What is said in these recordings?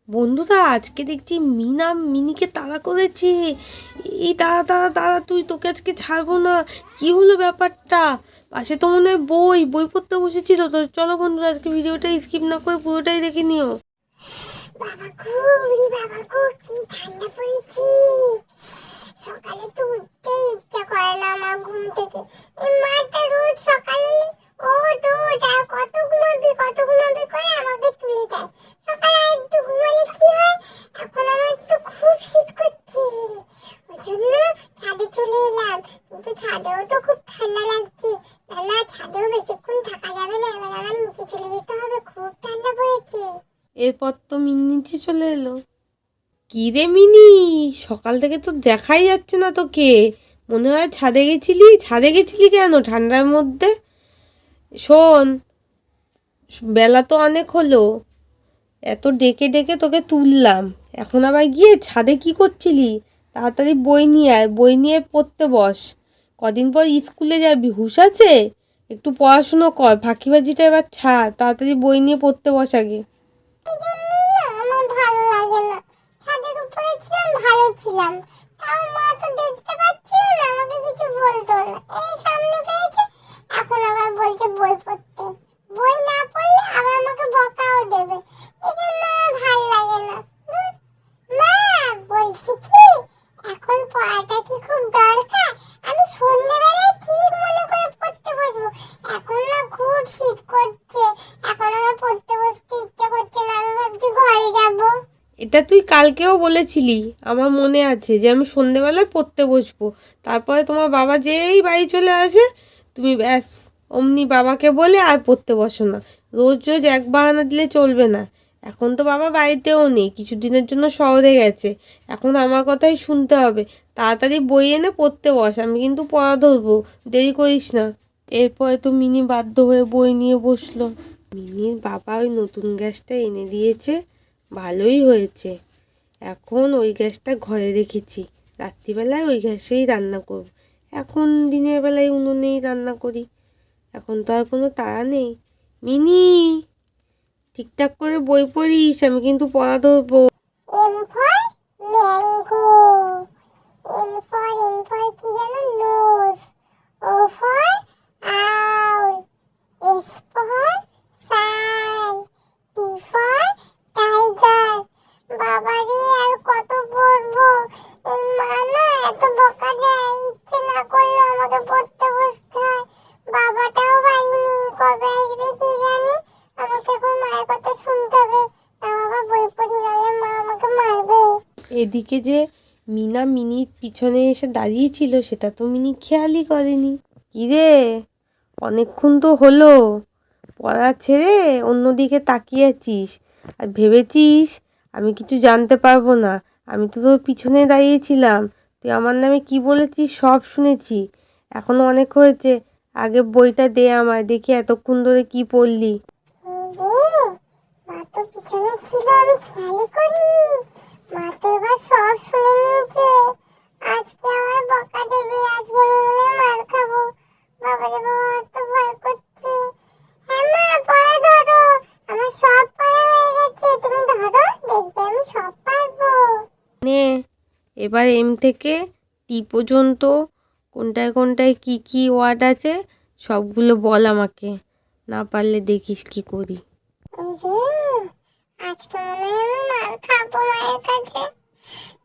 বন্ধুরা আজকে দেখছি মিনা মিনিকে তাড়া করেছে। এই তাড়া তাড়া তাড়া, তুই তোকে আজকে ছাড়বো না। কি হলো ব্যাপারটা? পাশে তো মনে হয় বই বই পড়তে বসেছিল তো। চলো বন্ধুরা আজকে ভিডিওটা স্কিপ না করে পুরোটাই দেখে নিও। বাবা গো, ওরে বাবা গো, কি ঠান্ডা পড়েছে। সকালে তো উঠতেই ইচ্ছা করে না আমার ঘুম থেকে। এই মাটা রোজ সকালে ওঠ ওঠ আর কত ঘুমাবি করে আমাকে তুলে দেয়। সকালে আর একটু ঘুমালে কি হয়? এখন আমার তো খুব শীত করছে, ওই জন্য ছাদে চলে এলাম। কিন্তু ছাদেও তো খুব ঠান্ডা লাগছে। না না, ছাদেও বেশিক্ষণ থাকা যাবে না, এবার আমার নিচে চলে যেতে হবে, খুব ঠান্ডা পড়েছে। এরপর তো মিনি নিচে চলে এলো। কি রে মিনি, সকাল থেকে তো দেখাই যাচ্ছে না তোকে। মনে হয় ছাদে গেছিলি। ছাদে গেছিলি কেন ঠান্ডার মধ্যে? শোন, বেলা তো অনেক হলো, এত ডেকে ডেকে তোকে তুললাম, এখন আবার গিয়ে ছাদে কি করছিলি? তাড়াতাড়ি বই নিয়ে আয়, বই নিয়ে পড়তে বস। কদিন পর স্কুলে যাবি, হুঁশ আছে? একটু পড়াশুনো কর, ফাঁকিবাজিটা এবার ছাড়, তাড়াতাড়ি বই নিয়ে পড়তে বস আগে। এই জন্যই না আমার ভালো লাগে না। ছাদের উপরে ছিলাম, ভালো ছিলাম, তাও মা তো দেখতে পাচ্ছিল না, আমাকে কিছু বলতো না। এই সামনে পেয়েছে, এখন আবার বলছে বই পড়তে। বই না পড়লে আবার আমাকে বকাও দেবে। এই জন্য আমার ভালো লাগে না। ধুর। মা, বলছি কি, এখন পড়াটা কি খুব দরকার? আমি সন্ধ্যেবেলায় ঠিক মনে করে পড়তে বসবো। এখন না খুব শীত করছে, এখন আমার পড়তে বসতে ইচ্ছে করছে না, আমি ভাবছি ঘরে যাব। এটা তুই কালকেও বলেছিলি, আমার মনে আছে যে আমি সন্ধেবেলায় পড়তে বসবো। তারপরে তোমার বাবা যেই বাড়ি চলে আসে, তুমি ব্যাস অমনি বাবাকে বলে আর পড়তে বসো না। রোজ রোজ এক বাহানা দিলে চলবে না। এখন তো বাবা বাড়িতেও নেই, কিছুদিনের জন্য শহরে গেছে। এখন আমার কথাই শুনতে হবে। তাড়াতাড়ি বই এনে পড়তে বস, আমি কিন্তু পড়া ধরবো, দেরি করিস না। এরপরে তো মিনি বাধ্য হয়ে বই নিয়ে বসলো। মিনির বাবা ওই নতুন গ্যাসটা এনে দিয়েছে, ভালোই হয়েছে। এখন ওই গ্যাসটা ঘরে রেখেছি, রাত্রিবেলায় ওই গ্যাসেই রান্না করব। এখন দিনের বেলায় উনুনেই রান্না করি। এখন তো আর কোনো তাড়া নেই। মিনি, ঠিকঠাক করে বই পড়িস, আমি কিন্তু পড়া ধরবো। M for mango, N for কি যেন nose, O for owl, S for sun, T for tiger. বাবারে, আর কত পড়বো? এই মা না এত বকা দেয়, ইচ্ছে না করলেও আমাকে পড়তে বসতে হয়। বাবাটাও বাড়ি নেই, কবে আসবে কি জানি। আমাকে এখন মায়ের কথা শুনতে হবে। না বাবা, বই পড়ি, নাহলে মা আমাকে মারবে। এদিকে যে মিনা মিনির পিছনে এসে দাঁড়িয়েছিল, সেটা তো মিনি খেয়ালই করেনি। কিরে, অনেকক্ষণ তো হলো, পড়া ছেড়ে অন্যদিকে তাকিয়ে আছিস আর ভেবেছিস আমি কিছু জানতে পারবো না? আমি তো তোর পিছনে দাঁড়িয়েছিলাম, তুই আমার নামে কি বলেছিস সব শুনেছি। এখনো অনেক হয়েছে, আগে বইটা দে আমায়, দেখি এতক্ষণ ধরে কি পড়লি। এই রে, মা তো পিছনে ছিল, আমি খেয়ালই করিনি। মা তো এবার সব শুনে নিয়েছে। আজকে আমার বকা দেবে, আজকে আমি মনে হয় মার খাবো। বাবা রে বাবা, আমার তো ভয় করছে। হ্যাঁ মা, পড়া ধরো, আমার সব পড়া হয়ে গেছে, তুমি ধরো, দেখবে আমি সব পারবো। নে, এবার এম থেকে টি পর্যন্ত কোনটায় কোনটায় কি কি ওয়ার্ড আছে সবগুলো বল আমাকে, না পারলে দেখিস কি করি। এই রে, আজকে মনে হয় আমি মার খাবো মায়ের কাছে।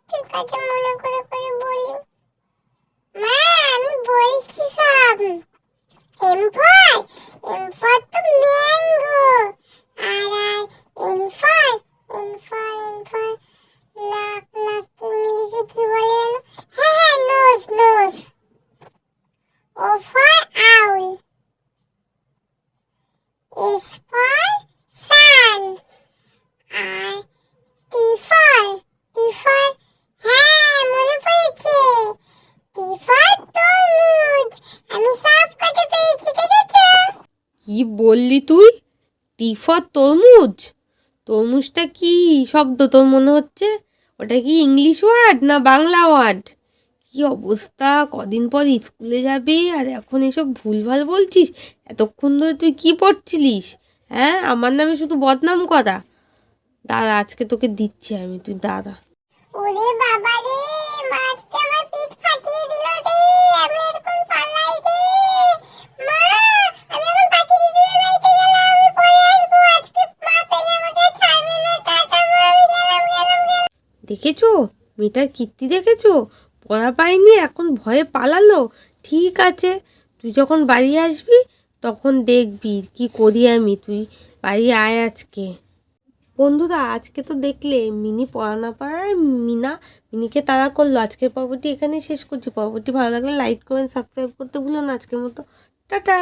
ঠিক আছে, মনে করে করে বলি। মা, আমি বলছি সব। এম ফর, তো ম্যাঙ্গো। আর এন ফর নাক, নাককে ইংলিশে কি বলে যেন? হ্যাঁ হ্যাঁ, nose nose. O for owl, S for sun, আর টি ফর হ্যাঁ মনে পড়েছে, টি ফর তরমুজ। আমি সব কটা পেয়েছি, দেখেছো? কি বললি তুই? টি ফর তরমুজ? তরমুজটা কি শব্দ তোর মনে হচ্ছে? ওটা কি ইংলিশ ওয়ার্ড না বাংলা ওয়ার্ড? কি অবস্থা, কদিন পর স্কুলে যাবি আর এখন এসব ভুলভাল বলছিস? এতক্ষণ ধরে তুই কি পড়ছিলিস? হ্যাঁ, আমার নামে শুধু বদনাম করা। দাঁড়া আজকে তোকে দিচ্ছি আমি, তুই দাঁড়া। ওরে বাবা রে, মাছকে আমার পিঠ ফাটিয়ে দিল রে, আমি এখন পালাই রে। মা, আমি এখন পাখি দিদির বাড়িতে গেলাম, আমি পরে আসবো, আজকে মা পেলে আমাকে ছাড়বে না, টাটা মা, আমি গেলাম। দেখেছো মেয়েটার কীর্তি, দেখেছো? পড়া পায়নি, এখন ভয়ে পালালো। ঠিক আছে, তুই যখন বাড়ি আসবি তখন দেখবি কি করি আমি। তুই বাড়ি আয় আজকে। বন্ধুরা আজকে তো দেখলে মিনি পড়া না পারায় মিনিকে তাড়া করলো। আজকের পর্বটি এখানেই শেষ করছি। পর্বটি ভালো লাগলে লাইক কমেন্ট সাবস্ক্রাইব করতে ভুলো না। আজকের মতো টাটা।